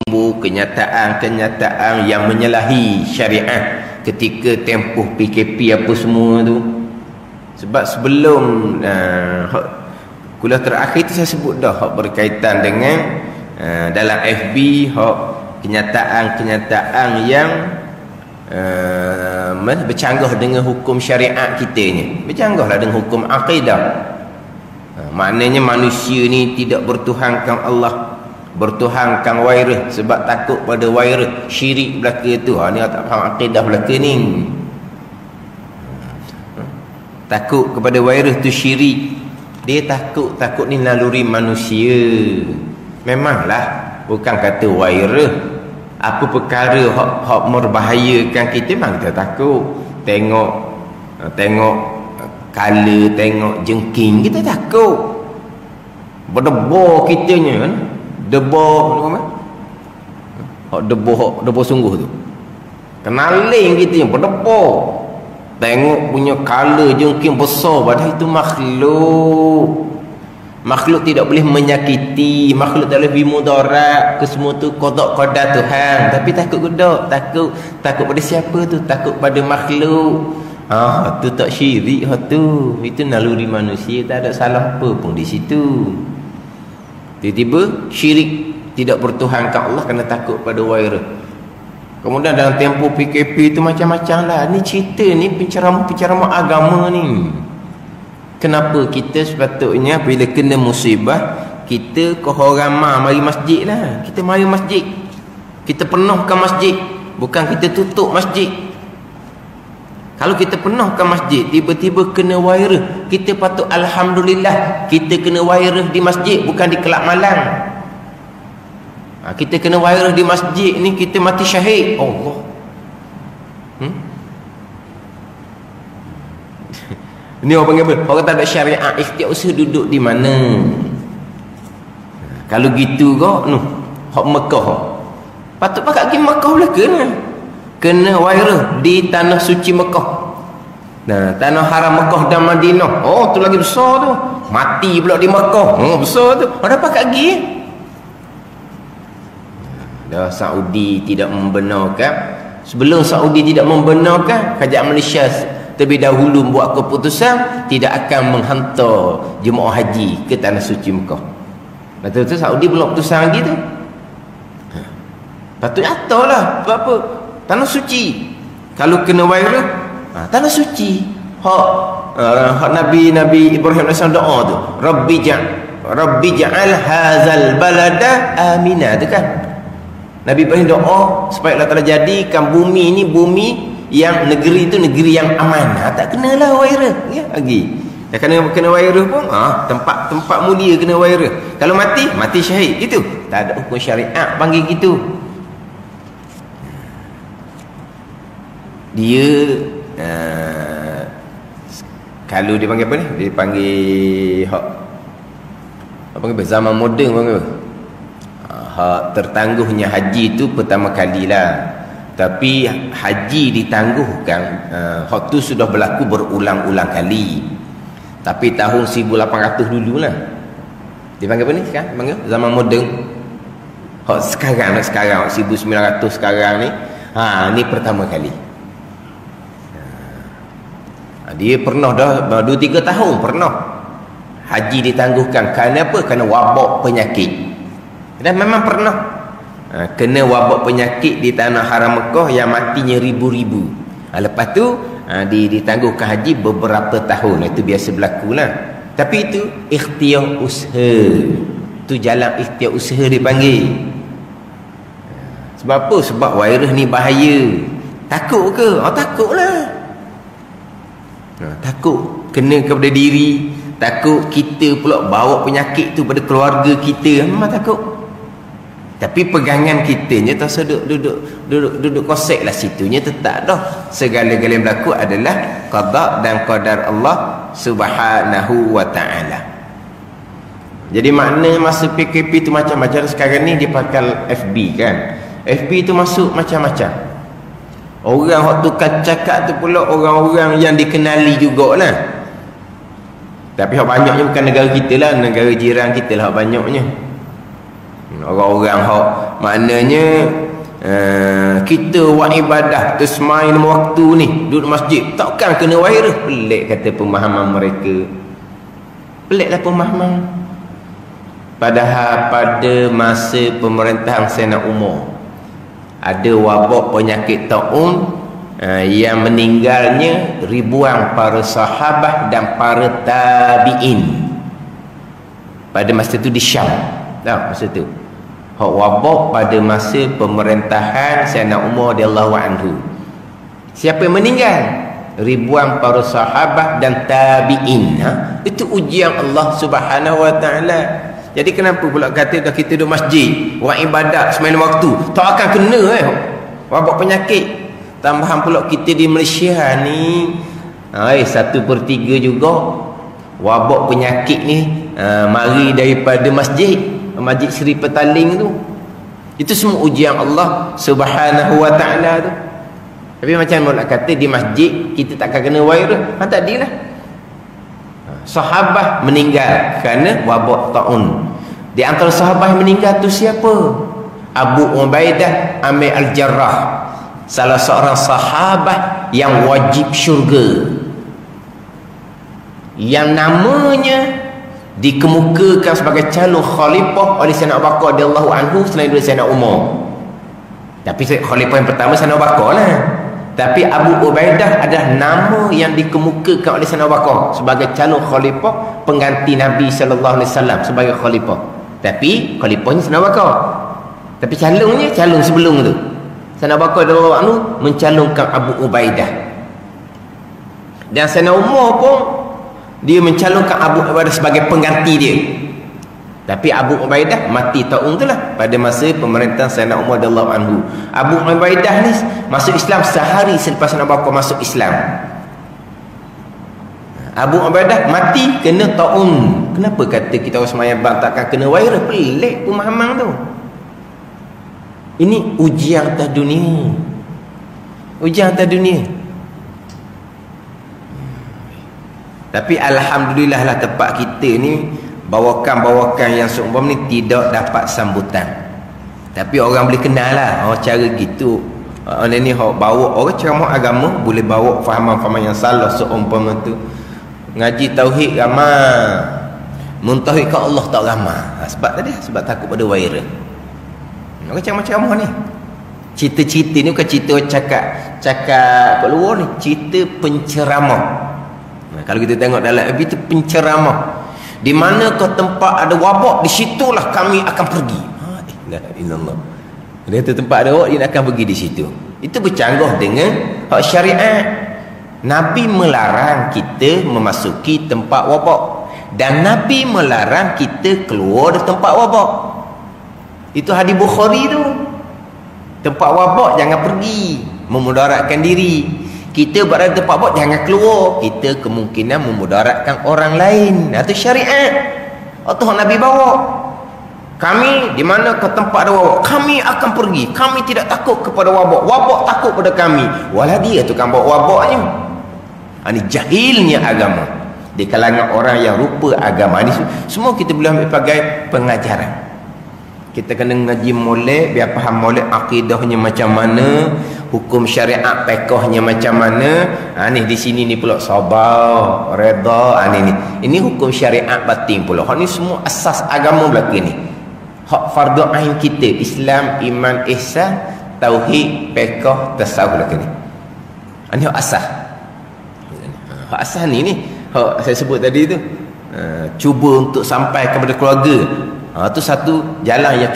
kenyataan yang menyalahi syariat ketika tempoh PKP apa semua tu. Sebab sebelum kuliah terakhir tu saya sebut dah hak berkaitan dengan dalam FB hak kenyataan yang bercanggah dengan hukum syariat kita ni, bercanggahlah dengan hukum akidah. Maknanya manusia ni tidak bertuhankan Allah, bertuhankan wairah, sebab takut pada wairah, syirik belaka tu. Ni tak faham akidah belaka ni. Takut kepada wairah tu syirik. Dia takut ni naluri manusia. Memanglah bukan kata wairah, apa perkara hak merbahayakan kita memang kita takut. Tengok kala, tengok jengking, kita takut. Berdebur kitanya kan. Debur apa? Hak debur sungguh tu. Kenaling kita yang berdebur. Tengok punya kala jengking besar, padahal itu makhluk tidak boleh menyakiti, makhluk tak boleh bimudarat, ke semua tu qada Tuhan. Tapi takut gedak, takut pada siapa tu? Takut pada makhluk. Tu tak syirik tu. Itu naluri manusia, tak ada salah apa pun di situ. Tiba-tiba syirik, tidak bertuhankan Allah kerana takut pada wairah. Kemudian dalam tempoh PKP tu macam-macam lah. Ni cerita ni penceramah agama ni. Kenapa kita sepatutnya bila kena musibah, kita kohoramah mari masjid lah. Kita mari masjid, kita penuhkan masjid, bukan kita tutup masjid. Kalau kita penuhkan masjid, tiba-tiba kena wairah, kita patut alhamdulillah kita kena wairah di masjid, bukan di kelab malang. Kita kena wairah di masjid ni, kita mati syahid. Allah. Ni orang panggil apa? Orang tak ada syariat, ikhtiar usaha duduk di mana. Kalau gitu kau hak Mekah. Patut pakat pergi Mekah pula kena wairah di tanah suci Mekah. Nah, tanah haram Mekah dan Madinah. Tu lagi besar tu. Mati pula di Mekah. Besar tu. Ada pakat pergi. Dah Saudi tidak membenarkan. Sebelum Saudi tidak membenarkan, kerajaan Malaysia terlebih dahulu buat keputusan tidak akan menghantar jemaah haji ke tanah suci Mekah. Betul-betul Saudi belum putusan lagi tu. Patut aturlah. Sebab apa? Tanah suci. Kalau kena wairah, tanah suci. Hak Nabi Ibrahim AS doa tu, Rabbi ja'al hazal balada amina tu kan. Nabi Ibrahim doa supaya Allah Ta'ala jadikan bumi ni bumi yang negeri itu negeri yang aman. Tak kenalah wairah ya, lagi. Dah kena wairah pun tempat mulia kena wairah. Kalau mati syahid gitu. Tak ada hukum syariat panggil gitu. Dia kalau dia panggil apa ni? Dia panggil apa panggil zaman moden panggil. Tertangguhnya haji itu pertama kalilah. Tapi haji ditangguhkan hak tu sudah berlaku berulang-ulang kali. Tapi tahun 1800 dululah. Dia panggil apa ni sekarang? Panggil zaman moden. Hak sekarang 1900 sekarang ni. Ni pertama kali. Dia pernah dah 2-3 tahun pernah haji ditangguhkan. Kerana apa? Kerana wabak penyakit. Dan memang pernah kena wabak penyakit di tanah haram Mekah yang matinya ribu-ribu. Lepas tu ditangguhkan haji beberapa tahun. Itu biasa berlaku lah. Tapi itu ikhtiar usaha. Itu jalan ikhtiar usaha dipanggil. Sebab apa? Sebab wairah ni bahaya. Takut ke? Takutlah. Takut kena kepada diri. Takut kita pula bawa penyakit tu pada keluarga kita. Memang takut. Tapi pegangan kitanya tak duduk kosek lah situnya, tetap dah segala-galanya berlaku adalah qada dan qadar Allah Subhanahu wa ta'ala. Jadi makna masa PKP tu macam-macam. Sekarang ni dia pakai FB kan. FB tu masuk macam-macam. Orang hak tukar cakap tu pula orang-orang yang dikenali jugalah. Tapi hak banyaknya bukan negara kita lah, negara jiran kita lah hak banyaknya. Orang-orang hok maknanya kita buat ibadah terus main waktu ni duduk masjid takkan kena virus. Pelik kata pemahaman mereka. Peliklah pemahaman. Padahal pada masa pemerintahan Sayyidina Umar ada wabak penyakit taun yang meninggalnya ribuan para sahabat dan para tabi'in. Pada masa itu di Syam. Tahu masa itu. Hak wabak pada masa pemerintahan Sayyidina Umar radhiyallahu anhu. Siapa yang meninggal? Ribuan para sahabat dan tabi'in. Itu ujian Allah Subhanahu wa taala. Jadi kenapa pula kata dah kita duduk masjid, buat ibadat sembahyang waktu, tak akan kena wabak penyakit. Tambahan pula kita di Malaysia ni 1/3 juga wabak penyakit ni mari daripada masjid Seri Petaling tu. Itu semua ujian Allah Subhanahu wa taala tu. Tapi macam mana kata di masjid kita tak akan kena virus? Tak adilah. Sahabat meninggal kerana wabak taun. Di antara sahabat yang meninggal tu siapa? Abu Ubaidah Amir Al-Jarrah, salah seorang sahabat yang wajib syurga, yang namanya dikemukakan sebagai calon khalifah oleh Sayyidina Abu Bakar radhiyallahu anhu selain dari Sayyidina Umar. Tapi khalifah yang pertama Sayyidina Abu Bakar lah. Tapi Abu Ubaidah adalah nama yang dikemukakan oleh Sayyidina Abu Bakar sebagai calon khalifah pengganti Nabi sallallahu alaihi wasallam sebagai khalifah. Tapi khalifahnya Sayyidina Abu Bakar. Tapi calon sebelum tu Sayyidina Abu Bakar radhiyallahu anhu mencalonkan Abu Ubaidah. Dan Sayyidina Umar pun dia mencalonkan Abu Ubaidah sebagai pengganti dia. Tapi Abu Ubaidah mati tahun tu lah pada masa pemerintahan Sayyidina Umar radhiyallahu anhu. Abu Ubaidah ni masuk Islam sehari selepas Sayyidina Abu Bakar masuk Islam. Abu Ubaidah mati kena taun. Kenapa kata kita orang sembahyang bang takkan kena virus? Pelik pemahaman tu. Ini ujian atas dunia. Ujian atas dunia. Tapi alhamdulillah lah tempat kita ni bawakan-bawakan yang seumpama ni tidak dapat sambutan. Tapi orang boleh kenal lah cara gitu. Orang ni bawa orang ceramah agama boleh bawa fahaman-fahaman yang salah seumpama tu. Ngaji tauhid ramai, mentauhidkan Allah tak ramai. Sebab takut pada virus. Orang ceramah-ceramah ni cerita-cerita ni bukan cerita cakap kat luar ni, cerita penceramah. Kalau kita tengok dalam itu penceramah, di mana kau tempat ada wabak, di situlah kami akan pergi. La ilaha illallah. Dia tu tempat ada wabak, dia akan pergi di situ. Itu bercanggah dengan hak syariat. Nabi melarang kita memasuki tempat wabak, dan Nabi melarang kita keluar dari tempat wabak. Itu hadis Bukhari tu. Tempat wabak jangan pergi, memudaratkan diri. Kita berada di tempat wabak jangan keluar, kita kemungkinan memudaratkan orang lain. Itu syariat atau Nabi bawa. Kami di mana ke tempat ada wabak, kami akan pergi. Kami tidak takut kepada wabak, wabak takut pada kami. Walah dia tu kan bawa wabaknya. Ini jahilnya agama di kalangan orang yang rupa agama. Ini semua kita boleh ambil sebagai pengajaran. Kita kena ngaji molek, biar faham molek akidahnya macam mana, hukum syariat fiqhnya macam mana. Ni di sini ni pula sabar, redha. Ini hukum syariat batin pula. Hak ni semua asas agama belaka ni. Hak fardu ain kita, Islam, iman, ihsan, tauhid, fiqh, tasawuf belaka ni. Ini asas. Hak asas ni hak saya sebut tadi tu, cuba untuk sampai kepada keluarga. Tu satu jalan yang